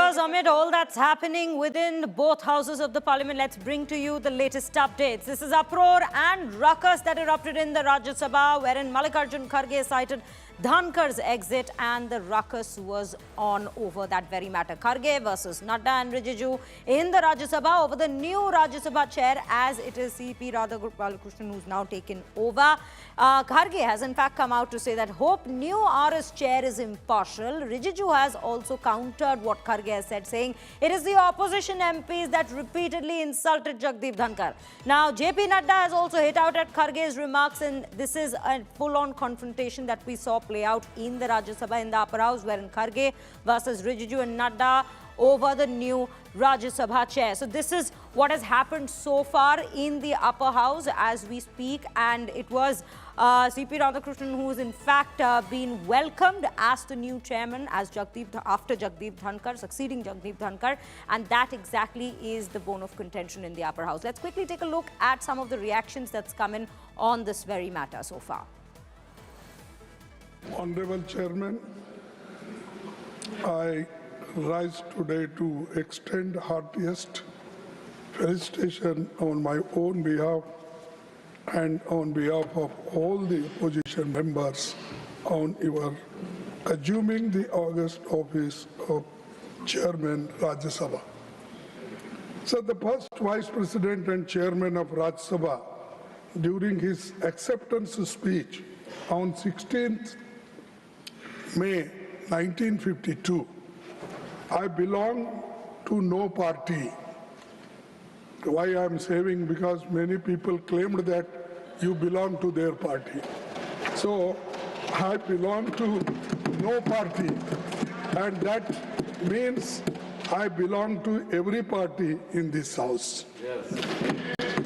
viewers, amid all that's happening within both houses of the parliament, let's bring to you the latest updates. This is uproar and ruckus that erupted in the Rajya Sabha, wherein Mallikarjun Kharge cited Dhankar's exit, and the ruckus was on over that very matter. Kharge versus Nadda and Rijiju in the Rajya Sabha over the new Rajya Sabha chair, as it is C.P. Radhakrishnan who's now taken over. Kharge has in fact come out to say that hope new RS chair is impartial. Rijiju has also countered what Kharge has said, saying it is the opposition MPs that repeatedly insulted Jagdeep Dhankar. Now, JP Nadda has also hit out at Kharge's remarks, and this is a full-on confrontation that we saw play out in the Rajya Sabha in the upper house, wherein Kharge versus Rijiju and Nadda over the new Rajya Sabha chair. So this is what has happened so far in the upper house as we speak, and it was C.P. Radhakrishnan who is in fact been welcomed as the new chairman after Jagdeep Dhankar, succeeding Jagdeep Dhankar, and that exactly is the bone of contention in the upper house. Let's quickly take a look at some of the reactions that's come in on this very matter so far. Honorable Chairman, I rise today to extend heartiest felicitation on my own behalf and on behalf of all the opposition members on your assuming the august office of Chairman Rajya Sabha. So the first Vice President and Chairman of Rajya Sabha, during his acceptance speech on 16th May 1952, I belong to no party. Why I am saying? Because many people claimed that you belong to their party. So I belong to no party, and that means I belong to every party in this house. Yes.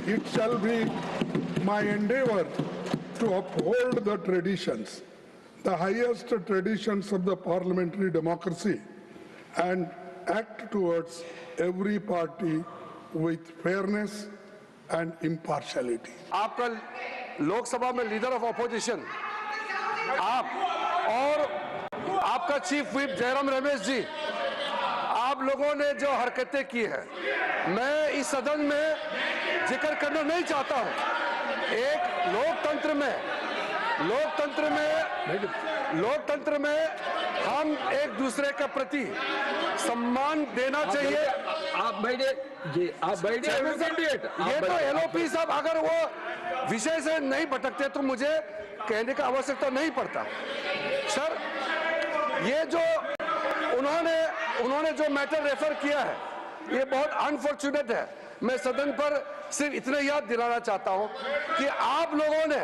It shall be my endeavor to uphold the traditions, the highest traditions of the parliamentary democracy, and act towards every party with fairness and impartiality. आपका लोकसभा में leader of opposition आप और आपका chief whip Jairam Ramesh ji, आप लोगों ने जो हरकतें की हैं, मैं इस सदन में जिक्र करना नहीं चाहता हूं। एक लोकतंत्र में हम एक दूसरे के प्रति सम्मान देना चाहिए। आप बैठे जी, आप बैठे। ये तो एलओपी साहब अगर वो विषय से नहीं भटकते तो मुझे कहने का आवश्यकता नहीं पड़ता। सर, ये जो उन्होंने जो मैटर रेफर किया है, ये बहुत अनफॉर्चुनेट है। मैं सदन पर सिर्फ इतने याद दिलाना चाहता हूं कि आप लोगों ने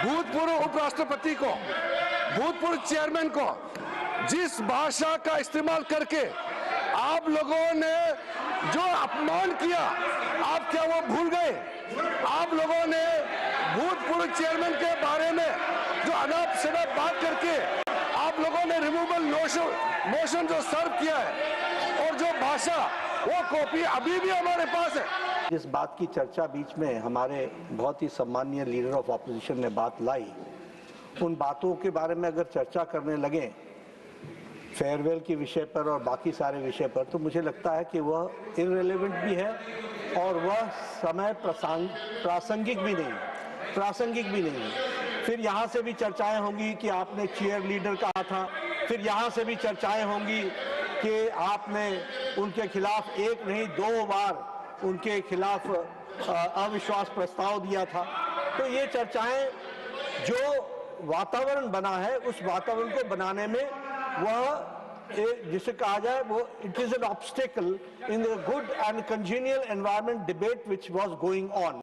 भूतपूर्व उपराष्ट्रपति को, भूतपूर्व चेयरमैन को जिस भाषा का इस्तेमाल करके आप लोगों ने जो अपमान किया, आप क्या वो भूल गए? आप लोगों ने भूतपूर्व चेयरमैन के बारे में जो अनाप शनाप बात करके आप लोगों ने रिमूवल मोशन जो सर्व किया है, और जो भाषा, वो कॉपी अभी भी हमारे पास है। इस बात की चर्चा बीच में हमारे बहुत ही सम्मानीय लीडर ऑफ ऑपोजिशन ने बात लाई, उन बातों के बारे में अगर चर्चा करने लगे फेयरवेल के विषय पर और बाकी सारे विषय पर, तो मुझे लगता है कि वह इररिलेवेंट भी है और वह समय प्रासंगिक भी नहीं। फिर यहाँ से भी चर्चाएं होंगी कि आपने चीयर लीडर कहा था, फिर यहाँ से भी चर्चाएं होंगी कि आपने उनके खिलाफ एक नहीं 2 बार उनके खिलाफ अविश्वास प्रस्ताव दिया था। तो ये चर्चाएं, जो वातावरण बना है, उस वातावरण को बनाने में वह जिसे कहा जाए वो it is an obstacle in the good and congenial environment debate which was going on.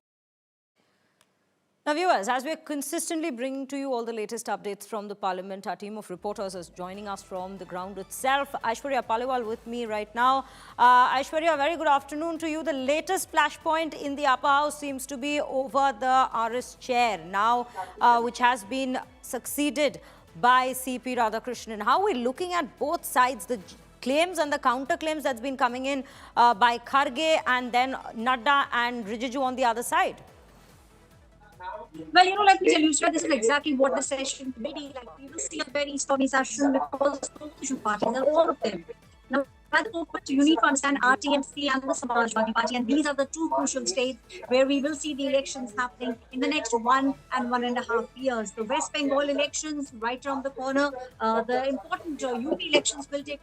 Now viewers, as we're consistently bringing to you all the latest updates from the parliament, our team of reporters is joining us from the ground itself. Aishwarya Paliwal with me right now. Aishwarya, very good afternoon to you. The latest flashpoint in the upper house seems to be over the RS chair now, which has been succeeded by C.P. Radhakrishnan. How are we looking at both sides, the claims and the counter claims that's been coming in by Kharge and then Nadda and Rijiju on the other side? Well, let me tell you, sir, this is exactly what the session will be like. We will see a very stormy session because the opposition parties, and all of them. Now, the But you need to understand RTMC and the Samajwadi Party, and these are the two crucial states where we will see the elections happening in the next 1 and 1.5 years. The West Bengal elections right around the corner, the important UP elections will take.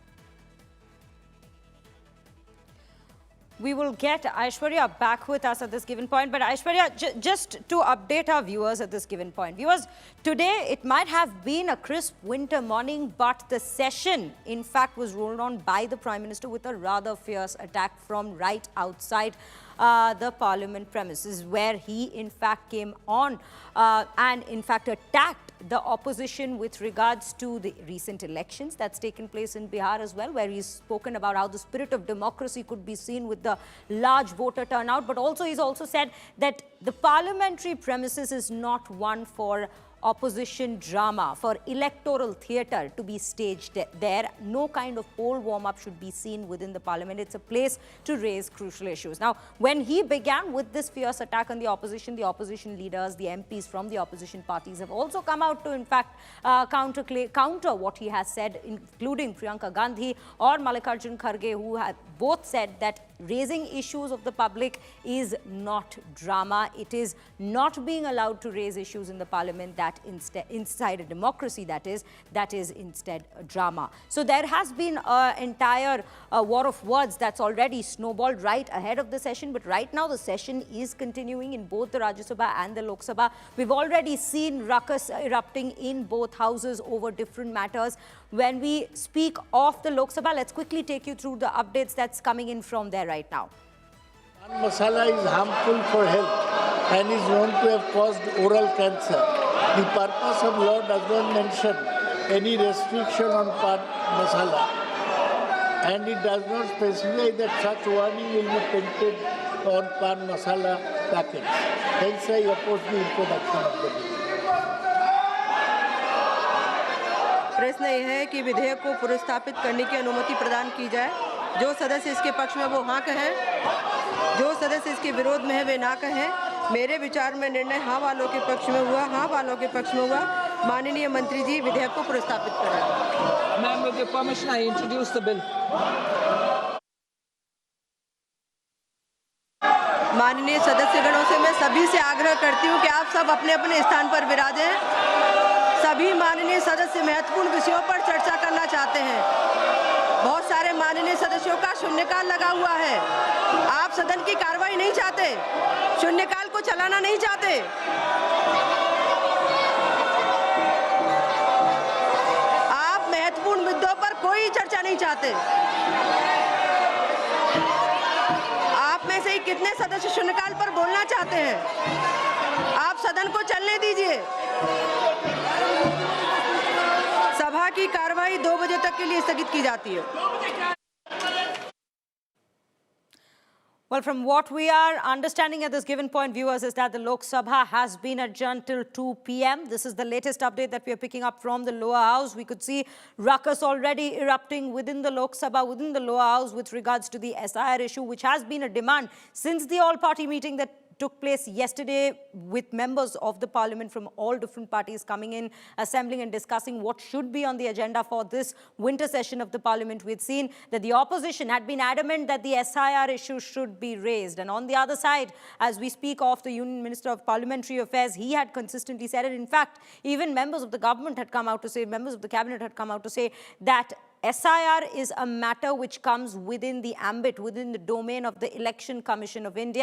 We will get Aishwarya back with us at this given point. But Aishwarya, just to update our viewers at this given point. Viewers, today it might have been a crisp winter morning, but the session, in fact, was rolled on by the Prime Minister with a rather fierce attack from right outside the Parliament premises, where he, in fact, came on and, in fact, attacked the opposition with regards to the recent elections that's taken place in Bihar as well, where he's spoken about how the spirit of democracy could be seen with the large voter turnout. But also, he's also said that the parliamentary premises is not one for opposition drama, for electoral theatre to be staged there. No kind of poll warm-up should be seen within the parliament. It's a place to raise crucial issues. Now, when he began with this fierce attack on the opposition leaders, the MPs from the opposition parties have also come out to, in fact, counter what he has said, including Priyanka Gandhi or Mallikarjun Kharge, who have both said that raising issues of the public is not drama. It is not being allowed to raise issues in the parliament that inside a democracy that is instead a drama. So there has been an entire war of words that's already snowballed right ahead of the session. But right now the session is continuing in both the Rajya Sabha and the Lok Sabha. We've already seen ruckus erupting in both houses over different matters. When we speak of the Lok Sabha, let's quickly take you through the updates that's coming in from there right now. Pan masala is harmful for health and is known to have caused oral cancer. The purpose of law does not mention any restriction on pan masala, and it does not specify that such warning will be painted on pan masala packets. Hence, I oppose the introduction of the bill. प्रश्न यह है कि विधेयक को पुनर्स्थापित करने की अनुमति प्रदान की जाए। जो सदस्य इसके पक्ष में वो हाँ कहें, जो सदस्य इसके विरोध में है वे ना कहें। मेरे विचार में निर्णय हाँ वालों के पक्ष में हुआ, हाँ वालों के पक्ष में हुआ। माननीय मंत्री जी विधेयक को पुनर्स्थापित करें। Ma'am, with your permission, I introduce the bill. माननीय सदस्यगणों से मैं सभी से आग्रह करती हूँ कि आप सब अपने अपने स्थान पर विराजें। सभी माननीय सदस्य महत्वपूर्ण विषयों पर चर्चा करना चाहते हैं। बहुत सारे माननीय सदस्यों का शून्यकाल लगा हुआ है। आप सदन की कार्रवाई नहीं चाहते, शून्यकाल को चलाना नहीं चाहते। आप महत्वपूर्ण मुद्दों पर कोई चर्चा नहीं चाहते। आप में से ही कितने सदस्य शून्यकाल पर बोलना चाहते हैं? आप सदन को चलने दीजिए। सभा की कार्रवाई 2 बजे तक के लिए स्थगित की जाती है। Well, from what we are understanding at this given point, viewers, is that the Lok Sabha has been adjourned till 2 p.m. This is the latest update that we are picking up from the lower house. We could see ruckus already erupting within the Lok Sabha, within the lower house, with regards to the SIR issue, which has been a demand since the all-party meeting that took place yesterday, with members of the parliament from all different parties coming in, assembling and discussing what should be on the agenda for this winter session of the parliament. We'd seen that the opposition had been adamant that the SIR issue should be raised. And on the other side, as we speak of the Union Minister of Parliamentary Affairs, he had consistently said it. In fact, even members of the government had come out to say, members of the cabinet had come out to say that SIR is a matter which comes within the ambit, within the domain of the Election Commission of India.